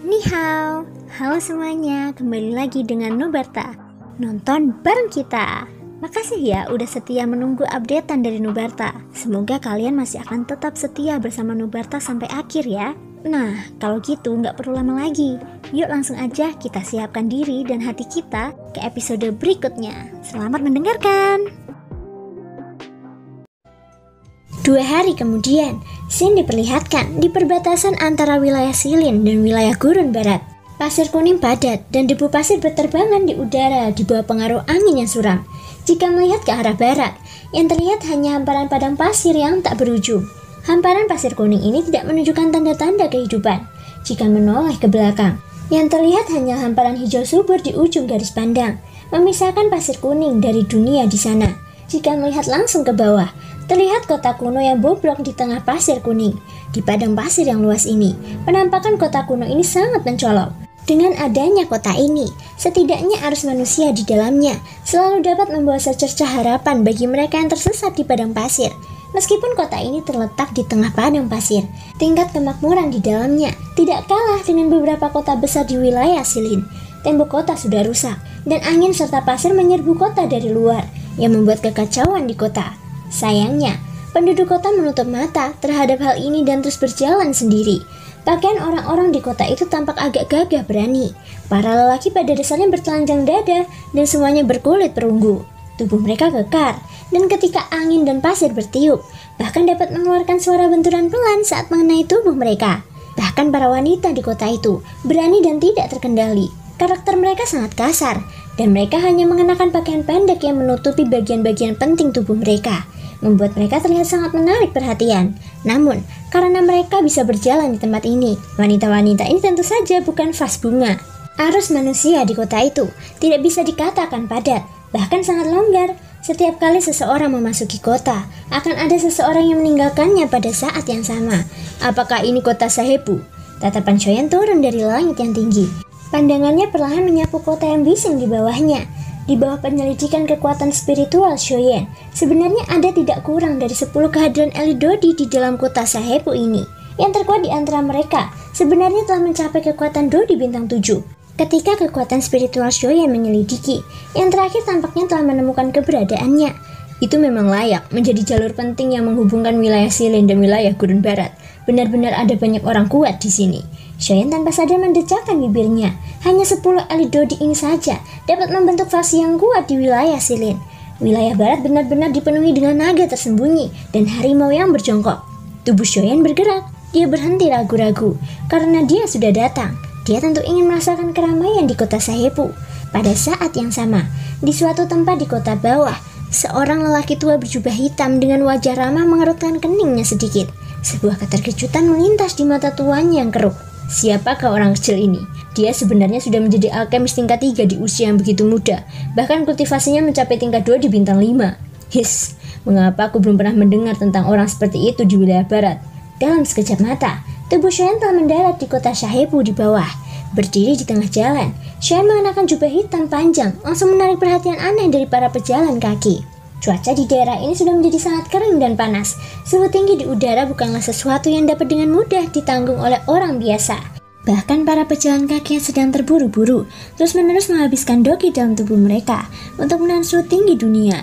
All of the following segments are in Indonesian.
Ni hao, halo semuanya, kembali lagi dengan Nubarta. Nonton bareng kita. Makasih ya udah setia menunggu updatean dari Nubarta. Semoga kalian masih akan tetap setia bersama Nubarta sampai akhir ya. Nah, kalau gitu nggak perlu lama lagi. Yuk langsung aja kita siapkan diri dan hati kita ke episode berikutnya. Selamat mendengarkan. 2 hari kemudian, scene diperlihatkan di perbatasan antara wilayah Shilin dan wilayah Gurun Barat. Pasir kuning padat dan debu pasir berterbangan di udara di bawah pengaruh angin yang suram. Jika melihat ke arah barat, yang terlihat hanya hamparan padang pasir yang tak berujung. Hamparan pasir kuning ini tidak menunjukkan tanda-tanda kehidupan. Jika menoleh ke belakang, yang terlihat hanya hamparan hijau subur di ujung garis pandang, memisahkan pasir kuning dari dunia di sana. Jika melihat langsung ke bawah, terlihat kota kuno yang bobrok di tengah pasir kuning. Di padang pasir yang luas ini, penampakan kota kuno ini sangat mencolok. Dengan adanya kota ini, setidaknya arus manusia di dalamnya selalu dapat membawa secercah harapan bagi mereka yang tersesat di padang pasir. Meskipun kota ini terletak di tengah padang pasir, tingkat kemakmuran di dalamnya tidak kalah dengan beberapa kota besar di wilayah Shilin. Tembok kota sudah rusak, dan angin serta pasir menyerbu kota dari luar, yang membuat kekacauan di kota. Sayangnya, penduduk kota menutup mata terhadap hal ini dan terus berjalan sendiri. Pakaian orang-orang di kota itu tampak agak gagah berani. Para lelaki pada dasarnya bertelanjang dada dan semuanya berkulit perunggu. Tubuh mereka kekar, dan ketika angin dan pasir bertiup, bahkan dapat mengeluarkan suara benturan pelan saat mengenai tubuh mereka. Bahkan para wanita di kota itu berani dan tidak terkendali. Karakter mereka sangat kasar, dan mereka hanya mengenakan pakaian pendek yang menutupi bagian-bagian penting tubuh mereka, membuat mereka terlihat sangat menarik perhatian. Namun, karena mereka bisa berjalan di tempat ini, wanita-wanita ini tentu saja bukan vas bunga. Arus manusia di kota itu tidak bisa dikatakan padat, bahkan sangat longgar. Setiap kali seseorang memasuki kota, akan ada seseorang yang meninggalkannya pada saat yang sama. Apakah ini kota Sahebu? Tatapan Shoyan turun dari langit yang tinggi. Pandangannya perlahan menyapu kota yang bising di bawahnya. Di bawah penyelidikan kekuatan spiritual Shoyan, sebenarnya ada tidak kurang dari 10 kehadiran elit Dodi di dalam kota Sahebu ini. Yang terkuat di antara mereka sebenarnya telah mencapai kekuatan Dodi bintang 7. Ketika kekuatan spiritual Shoyan menyelidiki, yang terakhir tampaknya telah menemukan keberadaannya. Itu memang layak menjadi jalur penting yang menghubungkan wilayah Shilin dan wilayah Gurun Barat. Benar-benar ada banyak orang kuat di sini. Shoyan tanpa sadar mendecakkan bibirnya. Hanya 10 elit Dodi ini saja dapat membentuk fase yang kuat di wilayah Shilin. Wilayah barat benar-benar dipenuhi dengan naga tersembunyi dan harimau yang berjongkok. Tubuh Shoyan bergerak. Dia berhenti ragu-ragu karena dia sudah datang. Dia tentu ingin merasakan keramaian di kota Sahebu. Pada saat yang sama, di suatu tempat di kota bawah, seorang lelaki tua berjubah hitam dengan wajah ramah mengerutkan keningnya sedikit. Sebuah keterkejutan melintas di mata tuanya yang keruh. Siapakah orang kecil ini? Dia sebenarnya sudah menjadi alkemis tingkat 3 di usia yang begitu muda. Bahkan kultivasinya mencapai tingkat 2 di bintang 5. His, mengapa aku belum pernah mendengar tentang orang seperti itu di wilayah barat? Dalam sekejap mata, tubuh Shoyan telah mendarat di kota Sahebu di bawah. Berdiri di tengah jalan, Shoyan mengenakan jubah hitam panjang, langsung menarik perhatian aneh dari para pejalan kaki. Cuaca di daerah ini sudah menjadi sangat kering dan panas. Suhu tinggi di udara bukanlah sesuatu yang dapat dengan mudah ditanggung oleh orang biasa. Bahkan para pejalan kaki yang sedang terburu-buru terus-menerus menghabiskan doki dalam tubuh mereka untuk menahan suhu tinggi dunia.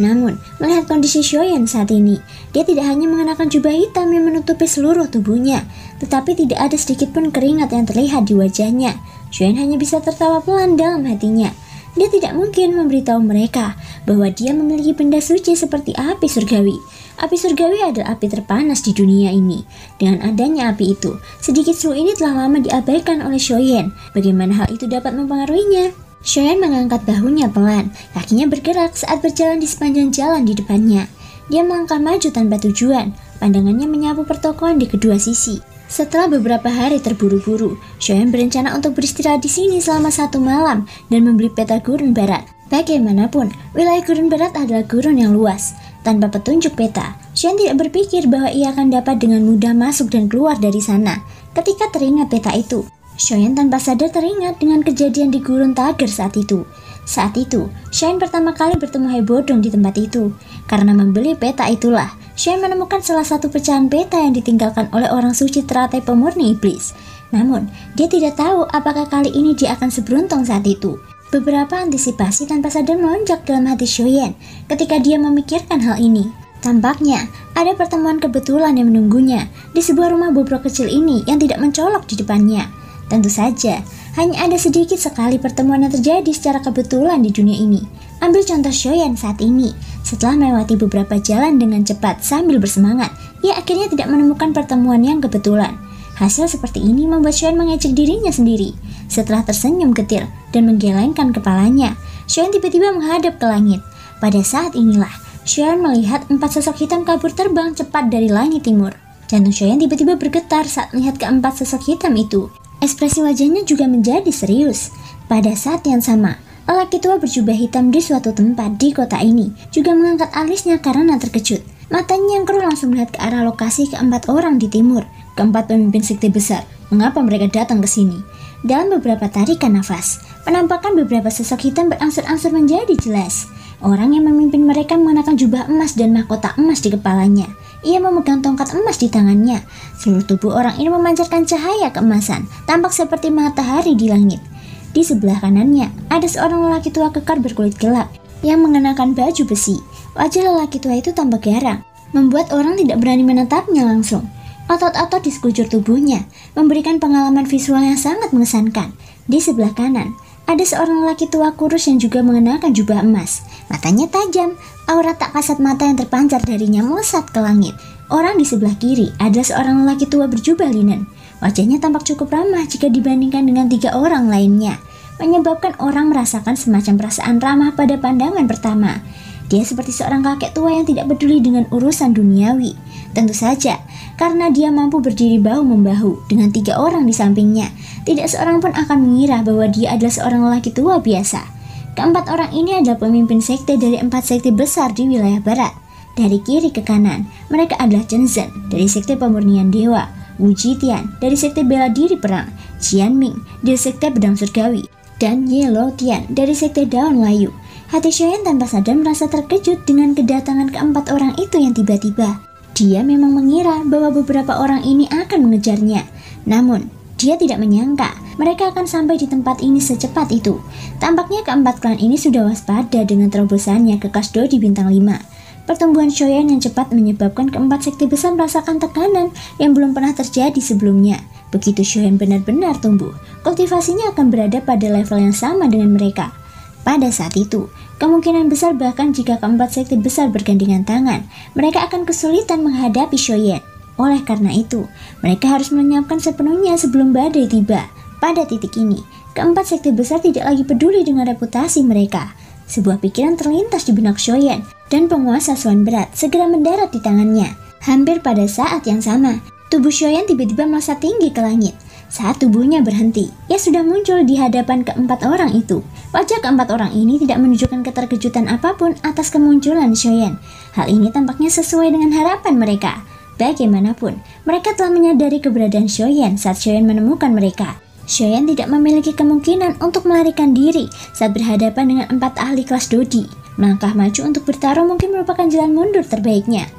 Namun, melihat kondisi Shoyan saat ini, dia tidak hanya mengenakan jubah hitam yang menutupi seluruh tubuhnya, tetapi tidak ada sedikit pun keringat yang terlihat di wajahnya. Shoyan hanya bisa tertawa pelan dalam hatinya. Dia tidak mungkin memberitahu mereka bahwa dia memiliki benda suci seperti api surgawi. Api surgawi adalah api terpanas di dunia ini. Dengan adanya api itu, sedikit suhu ini telah lama diabaikan oleh Shoyan. Bagaimana hal itu dapat mempengaruhinya? Shoyan mengangkat bahunya pelan, kakinya bergerak saat berjalan di sepanjang jalan di depannya. Dia melangkah maju tanpa tujuan, pandangannya menyapu pertokoan di kedua sisi. Setelah beberapa hari terburu-buru, Shoyan berencana untuk beristirahat di sini selama 1 malam dan membeli peta Gurun Barat. Bagaimanapun, wilayah Gurun Barat adalah gurun yang luas. Tanpa petunjuk peta, Shoyan tidak berpikir bahwa ia akan dapat dengan mudah masuk dan keluar dari sana. Ketika teringat peta itu, Shoyan tanpa sadar teringat dengan kejadian di Gurun Tager saat itu. Saat itu, Shoyan pertama kali bertemu Hebodong di tempat itu. Karena membeli peta itulah, Shoyan menemukan salah satu pecahan peta yang ditinggalkan oleh orang suci teratai pemurni iblis. Namun, dia tidak tahu apakah kali ini dia akan seberuntung saat itu. Beberapa antisipasi tanpa sadar melonjak dalam hati Shoyen ketika dia memikirkan hal ini. Tampaknya, ada pertemuan kebetulan yang menunggunya di sebuah rumah bobrok kecil ini yang tidak mencolok di depannya. Tentu saja, hanya ada sedikit sekali pertemuan yang terjadi secara kebetulan di dunia ini. Ambil contoh Shoyen saat ini. Setelah melewati beberapa jalan dengan cepat sambil bersemangat, ia akhirnya tidak menemukan pertemuan yang kebetulan. Hasil seperti ini membuat Shoyen mengejek dirinya sendiri. Setelah tersenyum getir dan menggelengkan kepalanya, Shoyen tiba-tiba menghadap ke langit. Pada saat inilah, Shoyen melihat 4 sosok hitam kabur terbang cepat dari langit timur. Jantung Shoyen tiba-tiba bergetar saat melihat keempat sosok hitam itu. Ekspresi wajahnya juga menjadi serius. Pada saat yang sama, lelaki tua berjubah hitam di suatu tempat di kota ini juga mengangkat alisnya karena terkejut. Matanya yang keruh langsung melihat ke arah lokasi keempat orang di timur, keempat pemimpin sekte besar. Mengapa mereka datang ke sini? Dalam beberapa tarikan nafas, penampakan beberapa sosok hitam berangsur-angsur menjadi jelas. Orang yang memimpin mereka mengenakan jubah emas dan mahkota emas di kepalanya. Ia memegang tongkat emas di tangannya. Seluruh tubuh orang ini memancarkan cahaya keemasan, tampak seperti matahari di langit. Di sebelah kanannya, ada seorang lelaki tua kekar berkulit gelap yang mengenakan baju besi. Wajah lelaki tua itu tampak garang, membuat orang tidak berani menatapnya langsung. Otot-otot di sekujur tubuhnya memberikan pengalaman visual yang sangat mengesankan. Di sebelah kanan, ada seorang lelaki tua kurus yang juga mengenakan jubah emas. Matanya tajam, aura tak kasat mata yang terpancar darinya melesat ke langit. Orang di sebelah kiri adalah seorang lelaki tua berjubah linen. Wajahnya tampak cukup ramah jika dibandingkan dengan 3 orang lainnya, menyebabkan orang merasakan semacam perasaan ramah pada pandangan pertama. Dia seperti seorang kakek tua yang tidak peduli dengan urusan duniawi. Tentu saja, karena dia mampu berdiri bahu-membahu dengan 3 orang di sampingnya, tidak seorang pun akan mengira bahwa dia adalah seorang lelaki tua biasa. Keempat orang ini adalah pemimpin sekte dari 4 sekte besar di wilayah barat. Dari kiri ke kanan, mereka adalah Chen Zhen dari sekte pemurnian dewa, Wu Jitian dari sekte bela diri perang, Qian Ming dari sekte pedang surgawi, dan Ye Lo Tian dari sekte daun layu. Hati Shoyen tanpa sadar merasa terkejut dengan kedatangan keempat orang itu yang tiba-tiba. Dia memang mengira bahwa beberapa orang ini akan mengejarnya. Namun, dia tidak menyangka mereka akan sampai di tempat ini secepat itu. Tampaknya keempat klan ini sudah waspada dengan terobosannya ke Kasdodi bintang 5. Pertumbuhan Shoyen yang cepat menyebabkan keempat sekte besar merasakan tekanan yang belum pernah terjadi sebelumnya. Begitu Shoyen benar-benar tumbuh, kultivasinya akan berada pada level yang sama dengan mereka. Pada saat itu, kemungkinan besar bahkan jika keempat sekte besar bergandengan tangan, mereka akan kesulitan menghadapi Shoyen. Oleh karena itu, mereka harus menyiapkan sepenuhnya sebelum badai tiba. Pada titik ini, keempat sekte besar tidak lagi peduli dengan reputasi mereka. Sebuah pikiran terlintas di benak Shoyen, dan penguasa Swan berat segera mendarat di tangannya. Hampir pada saat yang sama, tubuh Shoyen tiba-tiba melesat tinggi ke langit. Saat tubuhnya berhenti, ia sudah muncul di hadapan keempat orang itu. Wajah keempat orang ini tidak menunjukkan keterkejutan apapun atas kemunculan Shoyen. Hal ini tampaknya sesuai dengan harapan mereka. Bagaimanapun, mereka telah menyadari keberadaan Shoyen saat Shoyen menemukan mereka. Shoyen tidak memiliki kemungkinan untuk melarikan diri saat berhadapan dengan 4 ahli kelas Dodi. Melangkah maju untuk bertarung mungkin merupakan jalan mundur terbaiknya.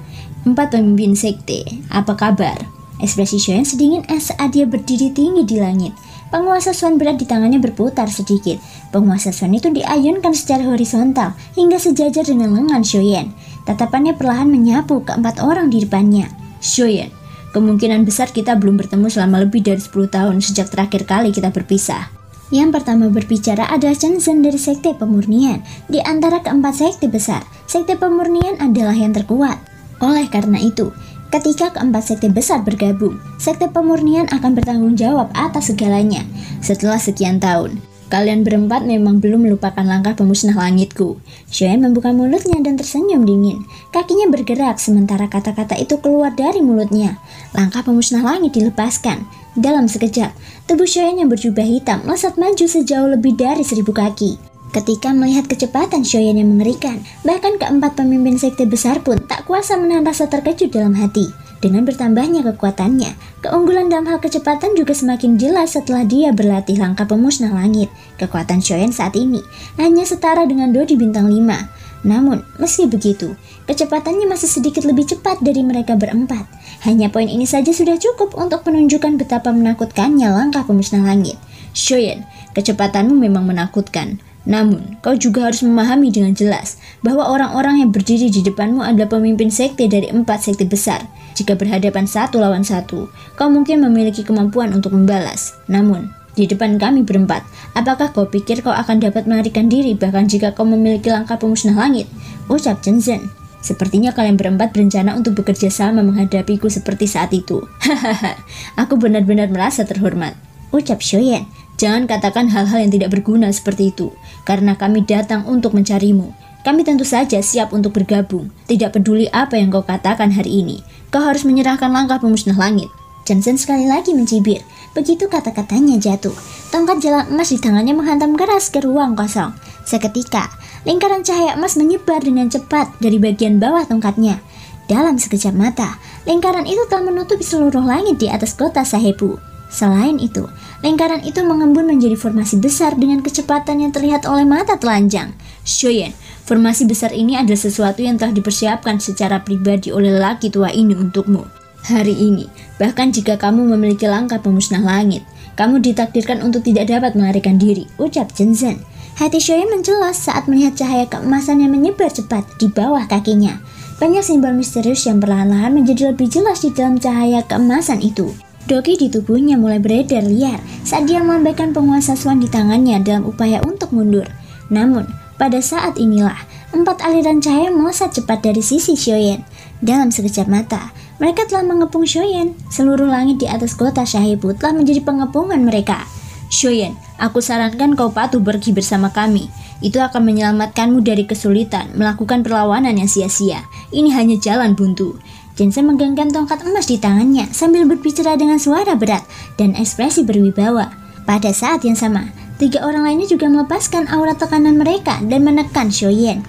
4 pemimpin sekte, apa kabar? Ekspresi Shoyen sedingin es saat dia berdiri tinggi di langit. Penguasa Swan berat di tangannya berputar sedikit. Penguasa Swan itu diayunkan secara horizontal hingga sejajar dengan lengan Shoyen. Tatapannya perlahan menyapu keempat orang di depannya. Shoyen, kemungkinan besar kita belum bertemu selama lebih dari 10 tahun sejak terakhir kali kita berpisah. Yang pertama berbicara adalah Chen Zhen dari sekte pemurnian. Di antara keempat sekte besar, sekte pemurnian adalah yang terkuat. Oleh karena itu, ketika keempat sekte besar bergabung, sekte pemurnian akan bertanggung jawab atas segalanya. Setelah sekian tahun, kalian berempat memang belum melupakan langkah pemusnah langitku. Shoyen membuka mulutnya dan tersenyum dingin. Kakinya bergerak sementara kata-kata itu keluar dari mulutnya. Langkah pemusnah langit dilepaskan. Dalam sekejap, tubuh Shoyen yang berjubah hitam melesat maju sejauh lebih dari 1000 kaki. Ketika melihat kecepatan Shoyen yang mengerikan, bahkan keempat pemimpin sekte besar pun tak kuasa menahan rasa terkejut dalam hati. Dengan bertambahnya kekuatannya, keunggulan dalam hal kecepatan juga semakin jelas setelah dia berlatih langkah pemusnah langit. Kekuatan Shoyen saat ini hanya setara dengan Dodi bintang 5. Namun, meski begitu, kecepatannya masih sedikit lebih cepat dari mereka berempat. Hanya poin ini saja sudah cukup untuk menunjukkan betapa menakutkannya langkah pemusnah langit. Shoyan, kecepatanmu memang menakutkan. Namun, kau juga harus memahami dengan jelas bahwa orang-orang yang berdiri di depanmu adalah pemimpin sekte dari 4 sekte besar. Jika berhadapan 1 lawan 1, kau mungkin memiliki kemampuan untuk membalas. Namun, di depan kami berempat, apakah kau pikir kau akan dapat melarikan diri bahkan jika kau memiliki langkah pemusnah langit? Ucap Chen Zhen. Sepertinya kalian berempat berencana untuk bekerja sama menghadapiku seperti saat itu. Hahaha, aku benar-benar merasa terhormat. Ucap Shoyan. Jangan katakan hal-hal yang tidak berguna seperti itu, karena kami datang untuk mencarimu. Kami tentu saja siap untuk bergabung. Tidak peduli apa yang kau katakan hari ini, kau harus menyerahkan langkah pemusnah langit. Johnson sekali lagi mencibir. Begitu kata-katanya jatuh, tongkat jalan emas di tangannya menghantam keras ke ruang kosong. Seketika, lingkaran cahaya emas menyebar dengan cepat dari bagian bawah tongkatnya. Dalam sekejap mata, lingkaran itu telah menutupi seluruh langit di atas kota Sahebu. Selain itu, lingkaran itu mengembun menjadi formasi besar dengan kecepatan yang terlihat oleh mata telanjang. Shoyan, formasi besar ini adalah sesuatu yang telah dipersiapkan secara pribadi oleh lelaki tua ini untukmu. Hari ini, bahkan jika kamu memiliki langkah pemusnah langit, kamu ditakdirkan untuk tidak dapat melarikan diri, ucap Chen Zhen. Hati Shoyan menjelas saat melihat cahaya keemasan yang menyebar cepat di bawah kakinya. Banyak simbol misterius yang perlahan-lahan menjadi lebih jelas di dalam cahaya keemasan itu. Doki di tubuhnya mulai beredar liar saat dia melambaikan penguasa Swan di tangannya dalam upaya untuk mundur. Namun, pada saat inilah, 4 aliran cahaya melesat cepat dari sisi Shoyan. Dalam sekejap mata, mereka telah mengepung Shoyan. Seluruh langit di atas kota Sahebu telah menjadi pengepungan mereka. Shoyan, aku sarankan kau patuh pergi bersama kami. Itu akan menyelamatkanmu dari kesulitan melakukan perlawanan yang sia-sia. Ini hanya jalan buntu. Jensen menggenggam tongkat emas di tangannya sambil berbicara dengan suara berat dan ekspresi berwibawa. Pada saat yang sama, 3 orang lainnya juga melepaskan aura tekanan mereka dan menekan Shoyan.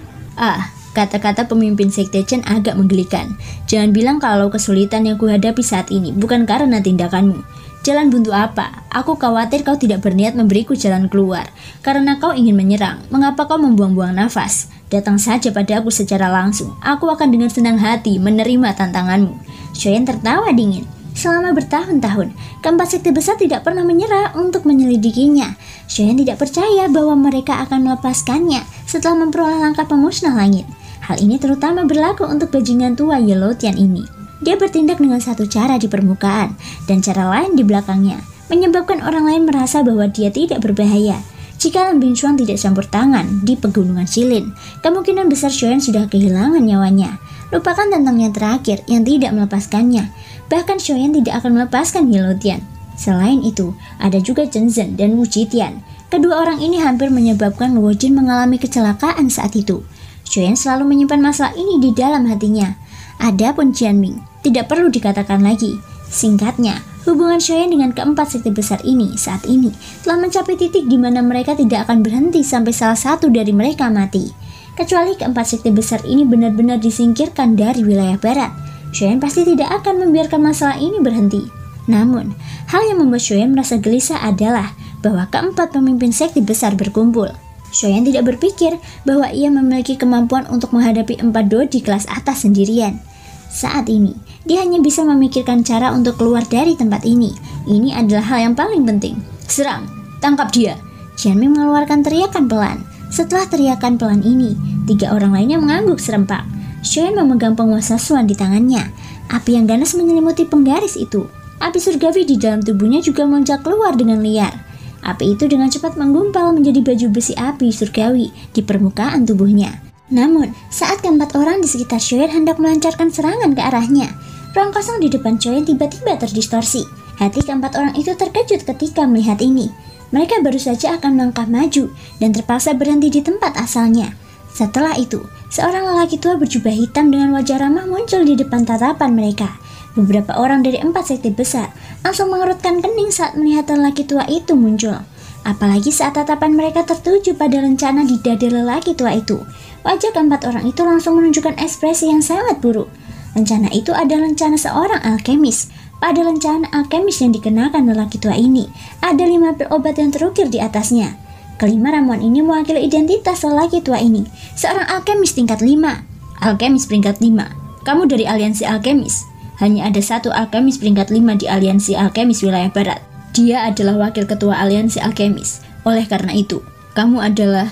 Kata-kata pemimpin Sekte Chen agak menggelikan. Jangan bilang kalau kesulitan yang kuhadapi saat ini bukan karena tindakanmu. Jalan buntu apa? Aku khawatir kau tidak berniat memberiku jalan keluar. Karena kau ingin menyerang, mengapa kau membuang-buang nafas? Datang saja padaku secara langsung. Aku akan dengan senang hati menerima tantanganmu. Shoyan tertawa dingin. Selama bertahun-tahun, keempat sekte besar tidak pernah menyerah untuk menyelidikinya. Shoyan tidak percaya bahwa mereka akan melepaskannya setelah memperoleh langkah pemusnah langit. Hal ini terutama berlaku untuk bajingan tua Yellow Tian ini. Dia bertindak dengan satu cara di permukaan dan cara lain di belakangnya, menyebabkan orang lain merasa bahwa dia tidak berbahaya. Jika Lam Bingshuang tidak campur tangan di pegunungan Shilin, kemungkinan besar Shoyan sudah kehilangan nyawanya. Lupakan tentang yang terakhir yang tidak melepaskannya. Bahkan Shoyan tidak akan melepaskan Yellow Tian. Selain itu, ada juga Chen Zhen dan Wu Jitian. Kedua orang ini hampir menyebabkan Luo Jin mengalami kecelakaan saat itu. Shoyan selalu menyimpan masalah ini di dalam hatinya. Adapun Jianming, tidak perlu dikatakan lagi. Singkatnya, hubungan Shoyan dengan keempat sekte besar ini saat ini telah mencapai titik di mana mereka tidak akan berhenti sampai salah satu dari mereka mati. Kecuali keempat sekte besar ini benar-benar disingkirkan dari wilayah barat, Shoyan pasti tidak akan membiarkan masalah ini berhenti. Namun, hal yang membuat Shoyan merasa gelisah adalah bahwa keempat pemimpin sekte besar berkumpul. Shoyan tidak berpikir bahwa ia memiliki kemampuan untuk menghadapi 4 doi di kelas atas sendirian. Saat ini, dia hanya bisa memikirkan cara untuk keluar dari tempat ini. Ini adalah hal yang paling penting. Serang, tangkap dia. Jianming mengeluarkan teriakan pelan. Setelah teriakan pelan ini, 3 orang lainnya mengangguk serempak. Shoyan memegang penguasa Swan di tangannya. Api yang ganas menyelimuti penggaris itu. Api surgawi di dalam tubuhnya juga melonjak keluar dengan liar. Api itu dengan cepat menggumpal menjadi baju besi api surgawi di permukaan tubuhnya. Namun, saat keempat orang di sekitar Shoyan hendak melancarkan serangan ke arahnya, ruang kosong di depan Shoyan tiba-tiba terdistorsi. Hati keempat orang itu terkejut ketika melihat ini. Mereka baru saja akan melangkah maju dan terpaksa berhenti di tempat asalnya. Setelah itu, seorang lelaki tua berjubah hitam dengan wajah ramah muncul di depan tatapan mereka. Beberapa orang dari 4 sekte besar langsung mengerutkan kening saat melihat lelaki tua itu muncul. Apalagi saat tatapan mereka tertuju pada lencana di dada lelaki tua itu. Wajah keempat orang itu langsung menunjukkan ekspresi yang sangat buruk. Lencana itu adalah lencana seorang alkemis. Pada lencana alkemis yang dikenakan lelaki tua ini, ada 5 pil obat yang terukir di atasnya. Kelima ramuan ini mewakili identitas lelaki tua ini, seorang alkemis tingkat 5. Alkemis peringkat 5. Kamu dari aliansi alkemis. Hanya ada satu alkemis peringkat 5 di aliansi alkemis wilayah barat. Dia adalah wakil ketua aliansi alkemis. Oleh karena itu, kamu adalah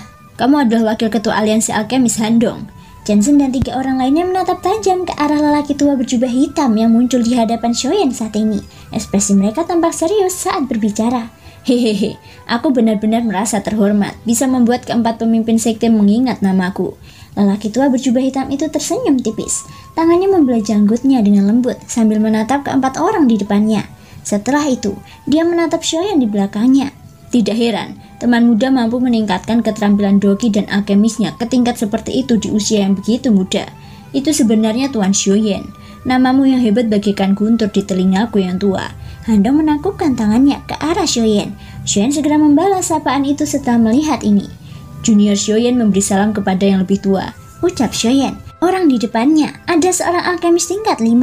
wakil ketua aliansi alkemis Handong. Jensen dan 3 orang lainnya menatap tajam ke arah lelaki tua berjubah hitam yang muncul di hadapan Shoyen saat ini. Ekspresi mereka tampak serius saat berbicara. Hehehe, aku benar-benar merasa terhormat bisa membuat keempat pemimpin sekte mengingat namaku. Lelaki tua berjubah hitam itu tersenyum tipis. Tangannya membelah janggutnya dengan lembut sambil menatap keempat orang di depannya. Setelah itu, dia menatap Shoyen di belakangnya. Tidak heran, teman muda mampu meningkatkan keterampilan doki dan alkemisnya ke tingkat seperti itu di usia yang begitu muda. Itu sebenarnya Tuan Shoyen. Namamu yang hebat bagaikan guntur di telingaku yang tua. Handong menakupkan tangannya ke arah Shoyen. Shoyen segera membalas sapaan itu setelah melihat ini. Junior Shoyen memberi salam kepada yang lebih tua, ucap Shoyen. Orang di depannya ada seorang alkemis tingkat 5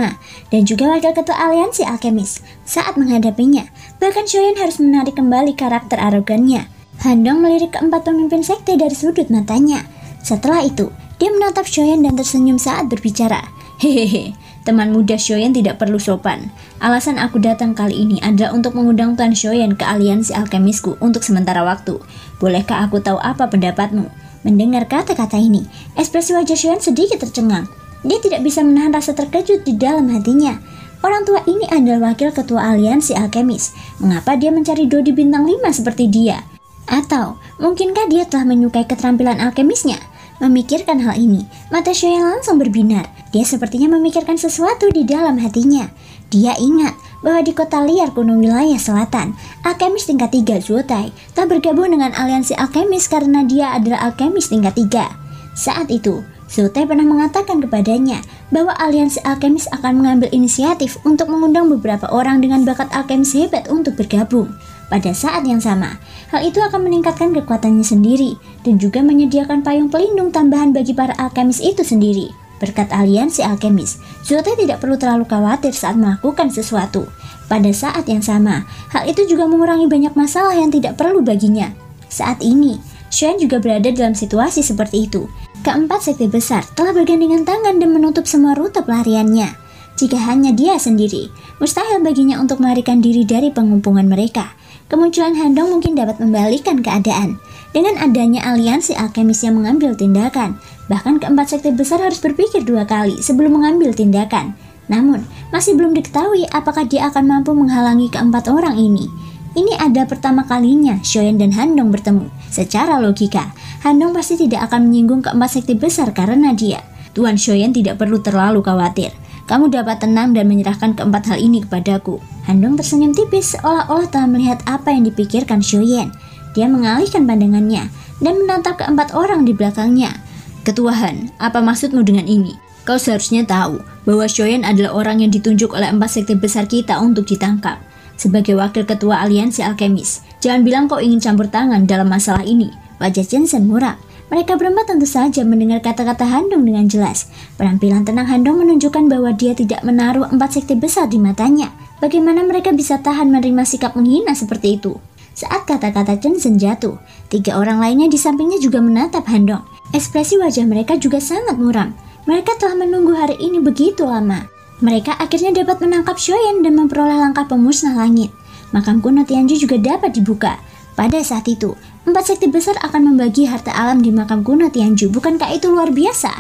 dan juga wakil ketua aliansi alkemis. Saat menghadapinya, bahkan Shoyen harus menarik kembali karakter arogannya. Handong melirik keempat pemimpin sekte dari sudut matanya. Setelah itu, dia menatap Shoyen dan tersenyum saat berbicara. Hehehe, teman muda Shoyen tidak perlu sopan. Alasan aku datang kali ini adalah untuk mengundang Tuan Shoyen ke aliansi alkemisku untuk sementara waktu. Bolehkah aku tahu apa pendapatmu? Mendengar kata-kata ini, ekspresi wajah Shoyen sedikit tercengang. Dia tidak bisa menahan rasa terkejut di dalam hatinya. Orang tua ini adalah wakil ketua aliansi alkemis. Mengapa dia mencari dodi bintang 5 seperti dia? Atau mungkinkah dia telah menyukai keterampilan alkemisnya? Memikirkan hal ini, mata Shoyen langsung berbinar. Dia sepertinya memikirkan sesuatu di dalam hatinya. Dia ingat bahwa di kota liar kuno wilayah selatan, alkemis tingkat 3 Zuotai telah bergabung dengan aliansi alkemis karena dia adalah alkemis tingkat 3. Saat itu, Zuotai pernah mengatakan kepadanya bahwa aliansi alkemis akan mengambil inisiatif untuk mengundang beberapa orang dengan bakat alkemis hebat untuk bergabung. Pada saat yang sama, hal itu akan meningkatkan kekuatannya sendiri dan juga menyediakan payung pelindung tambahan bagi para alkemis itu sendiri. Berkat aliansi alkemis, Zuotai tidak perlu terlalu khawatir saat melakukan sesuatu. Pada saat yang sama, hal itu juga mengurangi banyak masalah yang tidak perlu baginya. Saat ini, Shoyen juga berada dalam situasi seperti itu. Keempat sekte besar telah bergandengan tangan dan menutup semua rute pelariannya. Jika hanya dia sendiri, mustahil baginya untuk melarikan diri dari pengumpulan mereka. Kemunculan Handong mungkin dapat membalikkan keadaan. Dengan adanya aliansi alkemis yang mengambil tindakan, bahkan keempat sekte besar harus berpikir 2 kali sebelum mengambil tindakan. Namun, masih belum diketahui apakah dia akan mampu menghalangi keempat orang ini. Ini adalah pertama kalinya Shoyen dan Handong bertemu. Secara logika, Handong pasti tidak akan menyinggung keempat sekte besar karena dia. Tuan Shoyen tidak perlu terlalu khawatir. Kamu dapat tenang dan menyerahkan keempat hal ini kepadaku. Handong tersenyum tipis seolah-olah telah melihat apa yang dipikirkan Shoyen. Dia mengalihkan pandangannya dan menatap keempat orang di belakangnya. Ketua Han, apa maksudmu dengan ini? Kau seharusnya tahu bahwa Shoyen adalah orang yang ditunjuk oleh 4 sekte besar kita untuk ditangkap. Sebagai wakil ketua aliansi alkemis, jangan bilang kau ingin campur tangan dalam masalah ini. Wajah Jensen muram. Mereka berempat tentu saja mendengar kata-kata Handong dengan jelas. Penampilan tenang Handong menunjukkan bahwa dia tidak menaruh 4 sekte besar di matanya. Bagaimana mereka bisa tahan menerima sikap menghina seperti itu? Saat kata-kata Jensen jatuh, 3 orang lainnya di sampingnya juga menatap Handong. Ekspresi wajah mereka juga sangat muram. Mereka telah menunggu hari ini begitu lama. Mereka akhirnya dapat menangkap Shoyen dan memperoleh langkah pemusnah langit. Makam kuno Tianju juga dapat dibuka. Pada saat itu, 4 sekte besar akan membagi harta alam di makam kuno Tianju. Bukankah itu luar biasa?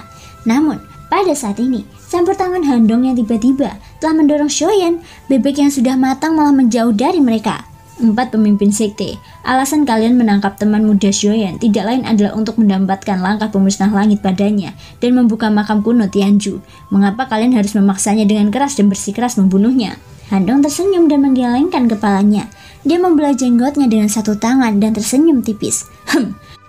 Namun, pada saat ini, campur tangan Handong yang tiba-tiba telah mendorong Shoyen. Bebek yang sudah matang malah menjauh dari mereka. 4 pemimpin sekte, alasan kalian menangkap teman muda Shoyen tidak lain adalah untuk mendapatkan langkah pemusnah langit padanya dan membuka makam kuno Tianju. Mengapa kalian harus memaksanya dengan keras dan bersikeras membunuhnya? Handong tersenyum dan menggelengkan kepalanya. Dia membelah jenggotnya dengan satu tangan dan tersenyum tipis.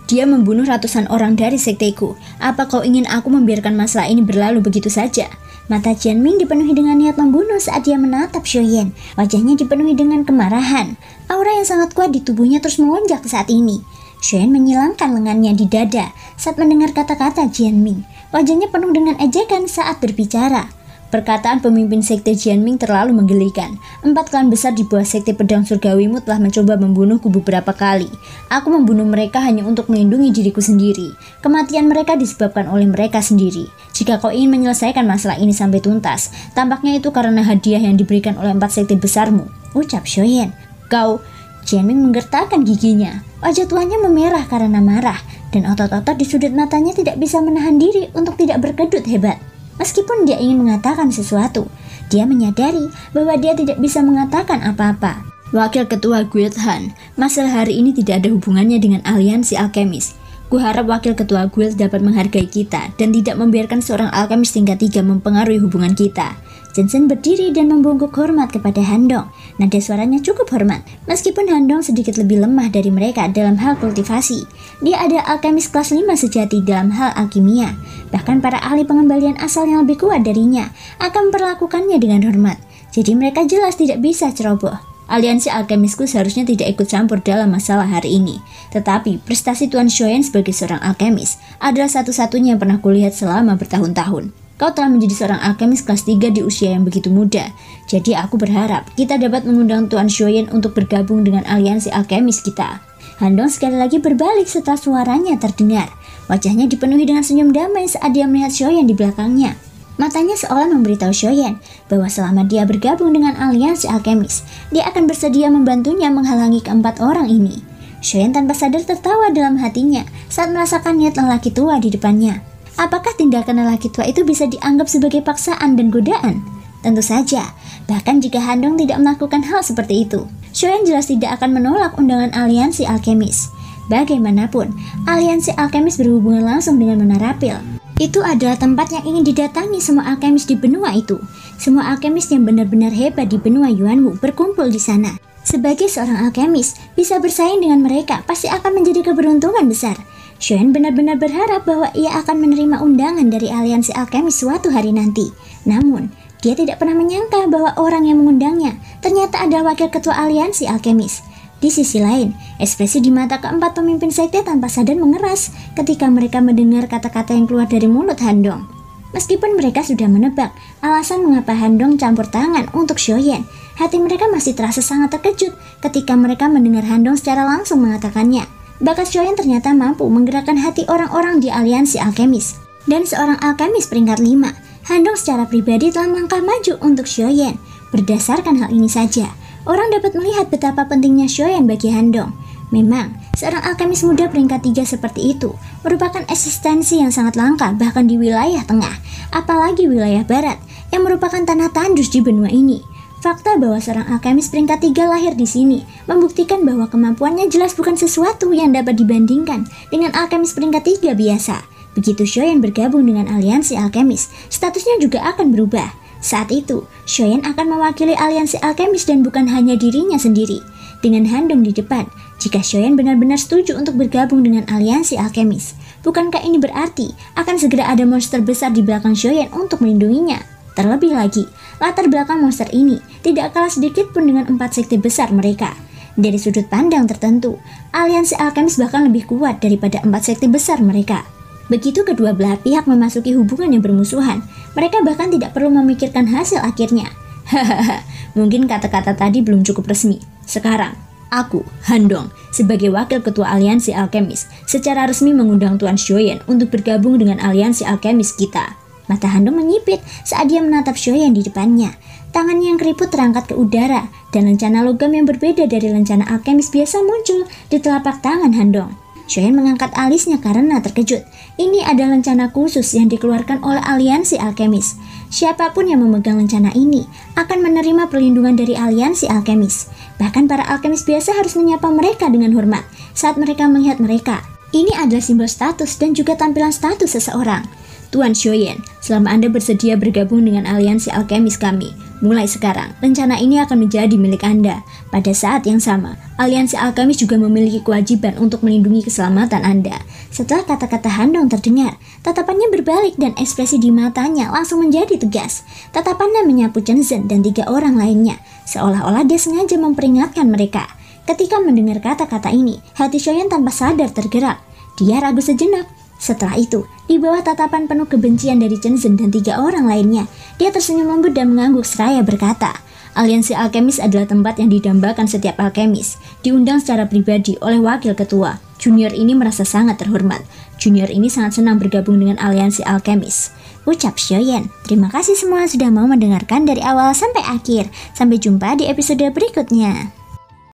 Dia membunuh ratusan orang dari sekteku. Apa kau ingin aku membiarkan masalah ini berlalu begitu saja? Mata Jianming dipenuhi dengan niat membunuh saat dia menatap Shoyen. Wajahnya dipenuhi dengan kemarahan. Aura yang sangat kuat di tubuhnya terus melonjak saat ini. Shoyen menyilangkan lengannya di dada saat mendengar kata-kata Jianming. Wajahnya penuh dengan ejekan saat berbicara. Perkataan pemimpin sekte Jianming terlalu menggelikan. 4 klan besar di bawah sekte pedang surgawimu telah mencoba membunuhku beberapa kali. Aku membunuh mereka hanya untuk melindungi diriku sendiri. Kematian mereka disebabkan oleh mereka sendiri. Jika kau ingin menyelesaikan masalah ini sampai tuntas, tampaknya itu karena hadiah yang diberikan oleh 4 sekte besarmu, ucap Shoyan. Kau... Jianming menggertakkan giginya. Wajah tuannya memerah karena marah, dan otot-otot di sudut matanya tidak bisa menahan diri untuk tidak berkedut hebat. Meskipun dia ingin mengatakan sesuatu, dia menyadari bahwa dia tidak bisa mengatakan apa-apa. Wakil Ketua Guild Han, masalah hari ini tidak ada hubungannya dengan aliansi alkemis. Kuharap Wakil Ketua Guild dapat menghargai kita dan tidak membiarkan seorang alkemis tingkat 3 mempengaruhi hubungan kita. Jensen berdiri dan membungkuk hormat kepada Handong. Nada suaranya cukup hormat, meskipun Handong sedikit lebih lemah dari mereka dalam hal kultivasi. Dia adalah alkemis kelas 5 sejati dalam hal alkimia. Bahkan para ahli pengembalian asal yang lebih kuat darinya akan memperlakukannya dengan hormat. Jadi mereka jelas tidak bisa ceroboh. Aliansi alkemisku seharusnya tidak ikut campur dalam masalah hari ini. Tetapi prestasi Tuan Shoyan sebagai seorang alkemis adalah satu-satunya yang pernah kulihat selama bertahun-tahun. Kau telah menjadi seorang alkemis kelas 3 di usia yang begitu muda. Jadi aku berharap kita dapat mengundang Tuan Shoyan untuk bergabung dengan aliansi alkemis kita. Handong sekali lagi berbalik setelah suaranya terdengar. Wajahnya dipenuhi dengan senyum damai saat dia melihat Shoyan di belakangnya. Matanya seolah memberitahu Shoyan bahwa selama dia bergabung dengan aliansi alkemis, dia akan bersedia membantunya menghalangi keempat orang ini. Shoyan tanpa sadar tertawa dalam hatinya saat merasakan niat lelaki tua di depannya. Apakah tindakan lelaki tua itu bisa dianggap sebagai paksaan dan godaan? Tentu saja, bahkan jika Handong tidak melakukan hal seperti itu, Shoyan jelas tidak akan menolak undangan aliansi alkemis. Bagaimanapun, aliansi alkemis berhubungan langsung dengan Menara Pil. Itu adalah tempat yang ingin didatangi semua alkemis di benua itu. Semua alkemis yang benar-benar hebat di benua Yuanwu berkumpul di sana. Sebagai seorang alkemis, bisa bersaing dengan mereka pasti akan menjadi keberuntungan besar. Shoyan benar-benar berharap bahwa ia akan menerima undangan dari aliansi alkemis suatu hari nanti. Namun, dia tidak pernah menyangka bahwa orang yang mengundangnya ternyata adalah wakil ketua aliansi alkemis. Di sisi lain, ekspresi di mata keempat pemimpin sekte tanpa sadar mengeras ketika mereka mendengar kata-kata yang keluar dari mulut Handong. Meskipun mereka sudah menebak alasan mengapa Handong campur tangan untuk Shoyan, hati mereka masih terasa sangat terkejut ketika mereka mendengar Handong secara langsung mengatakannya. Bakat Shoyan ternyata mampu menggerakkan hati orang-orang di aliansi alkemis. Dan seorang alkemis peringkat 5, Handong secara pribadi telah melangkah maju untuk Shoyan. Berdasarkan hal ini saja, orang dapat melihat betapa pentingnya Shoyan bagi Handong. Memang, seorang alkemis muda peringkat 3 seperti itu merupakan eksistensi yang sangat langka bahkan di wilayah tengah, apalagi wilayah barat yang merupakan tanah tandus di benua ini. Fakta bahwa seorang alkemis peringkat 3 lahir di sini membuktikan bahwa kemampuannya jelas bukan sesuatu yang dapat dibandingkan dengan alkemis peringkat 3 biasa. Begitu Shoyan bergabung dengan aliansi alkemis, statusnya juga akan berubah. Saat itu, Shoyan akan mewakili aliansi alkemis dan bukan hanya dirinya sendiri. Dengan Handong di depan, jika Shoyan benar-benar setuju untuk bergabung dengan aliansi alkemis, bukankah ini berarti akan segera ada monster besar di belakang Shoyan untuk melindunginya? Terlebih lagi, latar belakang monster ini tidak kalah sedikit pun dengan 4 sekte besar mereka. Dari sudut pandang tertentu, aliansi alkemis bahkan lebih kuat daripada 4 sekte besar mereka. Begitu kedua belah pihak memasuki hubungan yang bermusuhan, mereka bahkan tidak perlu memikirkan hasil akhirnya. Hahaha, mungkin kata-kata tadi belum cukup resmi. Sekarang, aku, Handong, sebagai wakil ketua aliansi alkemis, secara resmi mengundang Tuan Shoyan untuk bergabung dengan aliansi alkemis kita. Mata Handong menyipit saat dia menatap Shoyan di depannya. Tangannya yang keriput terangkat ke udara, dan lencana logam yang berbeda dari lencana alkemis biasa muncul di telapak tangan Handong. Shoyan mengangkat alisnya karena terkejut. Ini adalah lencana khusus yang dikeluarkan oleh aliansi alkemis. Siapapun yang memegang lencana ini akan menerima perlindungan dari aliansi alkemis. Bahkan para alkemis biasa harus menyapa mereka dengan hormat saat mereka melihat mereka. Ini adalah simbol status dan juga tampilan status seseorang. Tuan Shoyan, selama Anda bersedia bergabung dengan aliansi alkemis kami, mulai sekarang, rencana ini akan menjadi milik Anda. Pada saat yang sama, aliansi alkemis juga memiliki kewajiban untuk melindungi keselamatan Anda. Setelah kata-kata Handong terdengar, tatapannya berbalik dan ekspresi di matanya langsung menjadi tegas. Tatapannya menyapu Chen Zhen dan 3 orang lainnya, seolah-olah dia sengaja memperingatkan mereka. Ketika mendengar kata-kata ini, hati Shoyan tanpa sadar tergerak. Dia ragu sejenak. Setelah itu, di bawah tatapan penuh kebencian dari Chen Zhen dan 3 orang lainnya, dia tersenyum lembut dan mengangguk seraya berkata, aliansi alkemis adalah tempat yang didambakan setiap alkemis, diundang secara pribadi oleh wakil ketua. Junior ini merasa sangat terhormat. Junior ini sangat senang bergabung dengan aliansi alkemis. Ucap Xiaoyan. Terima kasih semua sudah mau mendengarkan dari awal sampai akhir. Sampai jumpa di episode berikutnya.